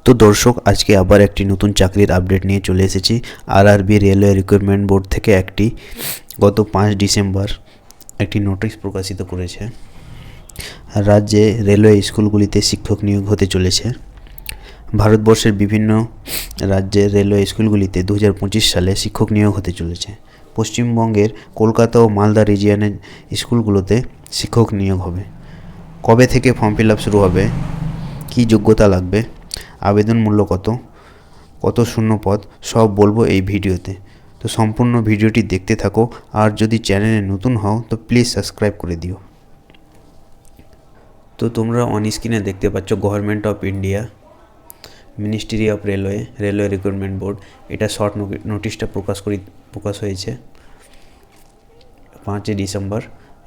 তো দর্শক, আজকে আবার একটি নতুন চাকরির আপডেট নিয়ে চলে এসেছি। আরআরবি রেলওয়ে রিক্রুটমেন্ট বোর্ড থেকে গত 5 ডিসেম্বর একটি নোটিশ প্রকাশিত করেছে। রাজ্যে রেলওয়ে স্কুলগুলিতে শিক্ষক নিয়োগ হতে চলেছে। ভারতবর্ষের বিভিন্ন রাজ্যের রেলওয়ে স্কুলগুলিতে 2025 সালে শিক্ষক নিয়োগ হতে চলেছে। পশ্চিমবঙ্গের কলকাতা ও মালদা রিজিয়নের স্কুলগুলোতে শিক্ষক নিয়োগ হবে। কবে থেকে ফর্ম ফিল আপ শুরু হবে, কী যোগ্যতা লাগবে, আবেদন মূল্য কত শূন্য পদ, সব বলবো এই ভিডিওতে। তো সম্পূর্ণ ভিডিওটি দেখতে থাকো, আর যদি চ্যানেলে নতুন হও তো প্লিজ সাবস্ক্রাইব করে দিও। তো তোমরা অন স্ক্রিনে দেখতে পাচ্ছ government of India, ministry of railway recruitment board. এটা শর্ট নোটিশটা প্রকাশ হয়েছে 5 ডিসেম্বর।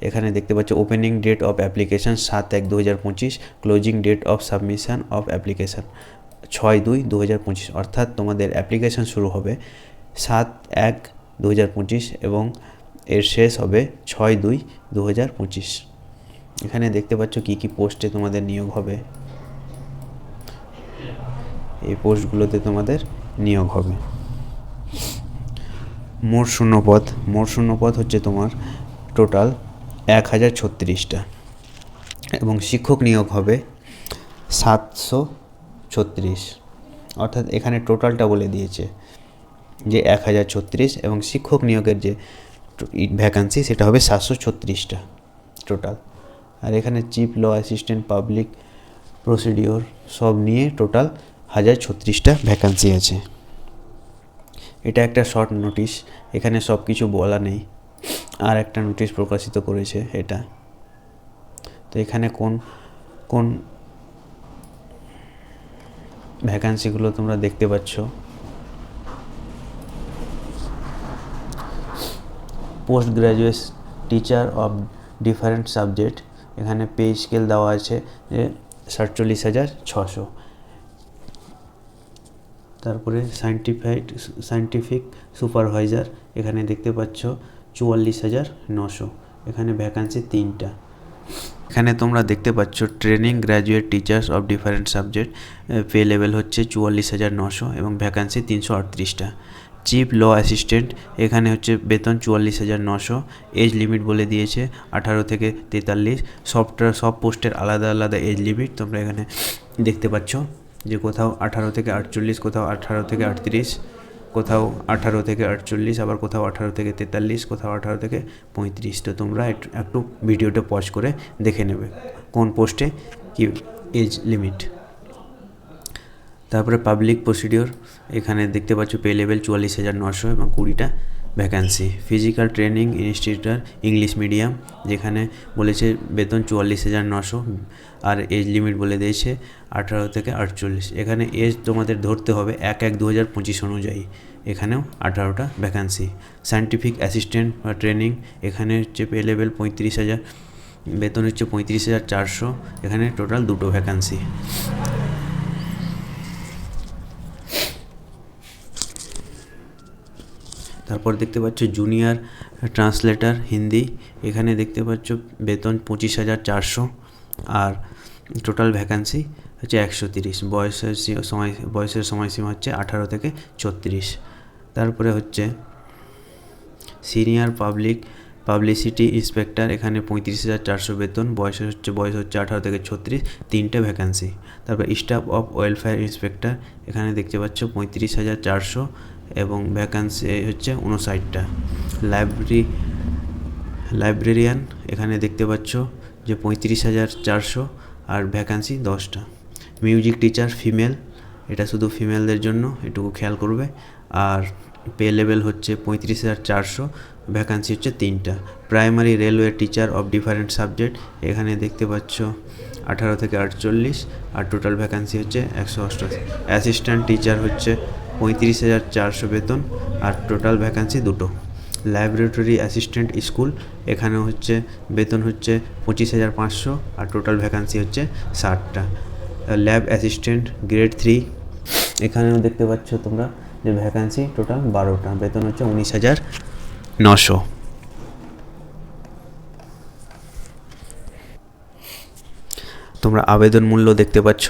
এখানে দেখতে পাচ্ছ opening date of application 7/1/2025, closing date of submission of application 6/2/2025। অর্থাৎ তোমাদের অ্যাপ্লিকেশান শুরু হবে 7/1/2025 এবং এর শেষ হবে 6/2/2025। এখানে দেখতে পাচ্ছ কী কী পোস্টে তোমাদের নিয়োগ হবে। এই পোস্টগুলোতে তোমাদের নিয়োগ হবে। মোট শূন্যপদ হচ্ছে তোমার টোটাল 1036টা এবং শিক্ষক নিয়োগ হবে 736। অর্থাৎ এখানে টোটালটা বলে দিয়েছে যে 1036 এবং শিক্ষক নিয়োগের যে ভ্যাকান্সি সেটা হবে 736টা টোটাল। আর এখানে chief law assistant, public procedure সব নিয়ে টোটাল 1036টা ভ্যাকান্সি আছে। এটা একটা শর্ট নোটিশ, এখানে সব কিছু বলা নেই। আর একটা নোটিশ প্রকাশিত করেছে এটা। তো এখানে কোন ভ্যাকান্সিগুলো তোমরা দেখতে পাচ্ছ। Post graduate teacher of different subject, এখানে পে স্কেল দেওয়া আছে 47,600। তারপরে সায়েন্টিফিক সুপারভাইজার, এখানে দেখতে পাচ্ছ 44,900। এখানে ভ্যাকান্সি 3টা। এখানে তোমরা দেখতে পাচ্ছ training graduate teachers of different subject, pay level হচ্ছে 44,900 এবং ভ্যাকান্সি 338টা। চিফ ল অ্যাসিস্ট্যান্ট, এখানে হচ্ছে বেতন 44,900। এজ লিমিট বলে দিয়েছে 18 থেকে 43। সব পোস্টের আলাদা আলাদা এজ লিমিট তোমরা এখানে দেখতে পাচ্ছ, যে কোথাও 18 থেকে 48, কোথাও 18 থেকে 38, কোথাও 18 থেকে 48, আবার কোথাও 18 থেকে 43, কোথাও 18 থেকে 35। তো তোমরা একটু ভিডিওটা পজ করে দেখে নেবে কোন পোস্টে কি এজ লিমিট। তারপরে পাবলিক প্রসিডিওর, এখানে দেখতে পাচ্ছ পে লেভেল 44,900 এবং 20টা ভ্যাকান্সি। ফিজিক্যাল ট্রেনিং ইনস্টিটিউটার ইংলিশ মিডিয়াম, যেখানে বলেছে বেতন 44,900 আর এজ লিমিট বলে দিয়েছে 18 থেকে 48। এখানে এজ তোমাদের ধরতে হবে 1/1/2025 অনুযায়ী। এখানেও 18টা ভ্যাকান্সি। সায়েন্টিফিক অ্যাসিস্ট্যান্ট বা ট্রেনিং, এখানে হচ্ছে পে লেভেল 35,000, বেতন হচ্ছে 35,400। এখানে টোটাল 2টো ভ্যাকান্সি। তারপর দেখতে পাচ্ছ জুনিয়র ট্রান্সলেটর হিন্দি, এখানে দেখতে পাচ্ছ বেতন 25,400 আর টোটাল ভ্যাকান্সি হচ্ছে 130। বয়সের সময়সীমা হচ্ছে 18 থেকে 34। তারপরে হচ্ছে সিনিয়র পাবলিসিটি ইন্সপেক্টর, এখানে 35,400 বেতন, বয়স হচ্ছে 18 থেকে 36, 3টে ভ্যাকান্সি। তারপর স্টাফ অফ ওয়েলফেয়ার ইন্সপেক্টর, এখানে দেখতে পাচ্ছ 35,400 এবং ভ্যাকান্সি হচ্ছে 59টা। লাইব্রেরিয়ান, এখানে দেখতে পাচ্ছ যে 35,400 আর ভ্যাকান্সি 10টা। মিউজিক টিচার ফিমেল, এটা শুধু ফিমেলদের জন্য, এটুকু খেয়াল করবে। আর পে লেভেল হচ্ছে 35,400, ভ্যাকান্সি হচ্ছে 3টা। Primary railway teacher of different subject, এখানে দেখতে পাচ্ছ 18 থেকে 48 আর টোটাল ভ্যাকান্সি হচ্ছে 188। অ্যাসিস্ট্যান্ট টিচার হচ্ছে 35,400 বেতন আর টোটাল ভ্যাকান্সি 2টো। ল্যাবরেটরি অ্যাসিস্ট্যান্ট স্কুল, এখানেও হচ্ছে বেতন হচ্ছে 25,500 আর টোটাল ভ্যাকান্সি হচ্ছে 60টা। ল্যাব অ্যাসিস্ট্যান্ট গ্রেড 3, এখানেও দেখতে পাচ্ছ তোমরা যে ভ্যাকান্সি টোটাল 12টা, বেতন হচ্ছে 19,900। তোমরা আবেদন মূল্য দেখতে পাচ্ছ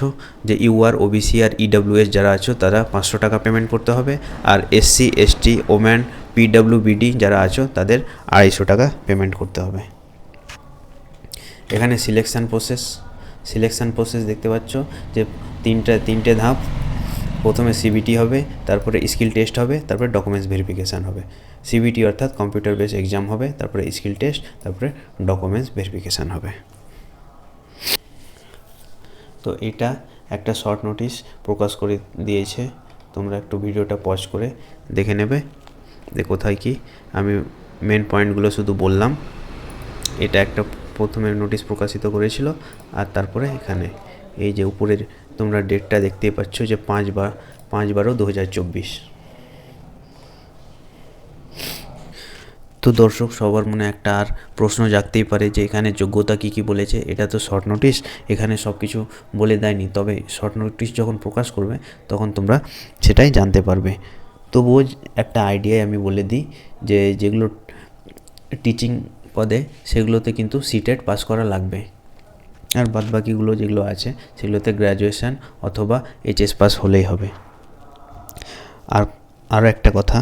যে ইউআর, ওবিসি আর ইডব্লিউএস যারা আছো তারা 500 টাকা পেমেন্ট করতে হবে, আর এসসি, এসটি, ওম্যান, পিডব্লিউবিডি যারা আছো তাদের 250 টাকা পেমেন্ট করতে হবে। এখানে সিলেকশান প্রসেস দেখতে পাচ্ছ যে তিনটে ধাপ। প্রথমে সিবিটি হবে, তারপরে স্কিল টেস্ট হবে, তারপরে ডকুমেন্টস ভেরিফিকেশান হবে। সিবিটি অর্থাৎ কম্পিউটার বেস এক্সাম হবে, তারপরে স্কিল টেস্ট, তারপরে ডকুমেন্টস ভেরিফিকেশান হবে। তো এটা একটা শর্ট নোটিশ প্রকাশ করে দিয়েছে, তোমরা একটু ভিডিওটা পজ করে দেখে নেবে যে কোথায় কি। আমি মেন পয়েন্টগুলো শুধু বললাম। এটা একটা প্রথমে নোটিশ প্রকাশিত করেছিল, আর তারপরে এখানে এই যে উপরের তোমরা ডেটটা দেখতেই পাচ্ছ যে 5/12/2024। তো দর্শক, সবার মনে একটা আর প্রশ্ন জাগতেই পারে যে এখানে যোগ্যতা কী বলেছে। এটা তো শর্ট নোটিশ, এখানে সব কিছু বলে দেয়নি, তবে শর্ট নোটিশ যখন প্রকাশ করবে তখন তোমরা সেটাই জানতে পারবে। তবুও একটা আইডিয়ায় আমি বলে দিই যে যেগুলো টিচিং পদে সেগুলোতে কিন্তু সিটেট পাস করা লাগবে, আর বাদবাকিগুলো যেগুলো আছে সেগুলোতে গ্র্যাজুয়েশান অথবা এইচএস পাস হলেই হবে। আর আরও একটা কথা,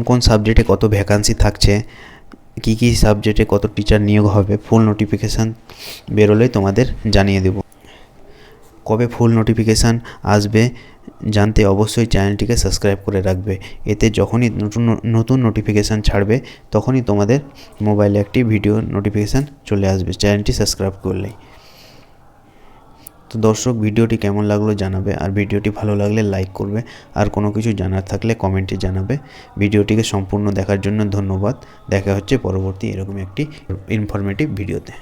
কোন সাবজেক্টে কত ভ্যাকান্সি থাকছে, কী সাবজেক্টে কত টিচার নিয়োগ হবে, ফুল নোটিফিকেশান বেরোলেই তোমাদের জানিয়ে দেব। কবে ফুল নোটিফিকেশান আসবে জানতে অবশ্যই চ্যানেলটিকে সাবস্ক্রাইব করে রাখবে। এতে যখনই নতুন নোটিফিকেশান ছাড়বে তখনই তোমাদের মোবাইলে একটি ভিডিও নোটিফিকেশান চলে আসবে চ্যানেলটি সাবস্ক্রাইব করলেই। তো দর্শক, ভিডিওটি কেমন লাগলো জানাবে, আর ভিডিওটি ভালো লাগলে লাইক করবে, আর কোনো কিছু জানার থাকলে কমেন্টে জানাবে। ভিডিওটিকে সম্পূর্ণ দেখার জন্য ধন্যবাদ। দেখা হচ্ছে পরবর্তী এরকম একটি ইনফরমেটিভ ভিডিওতে।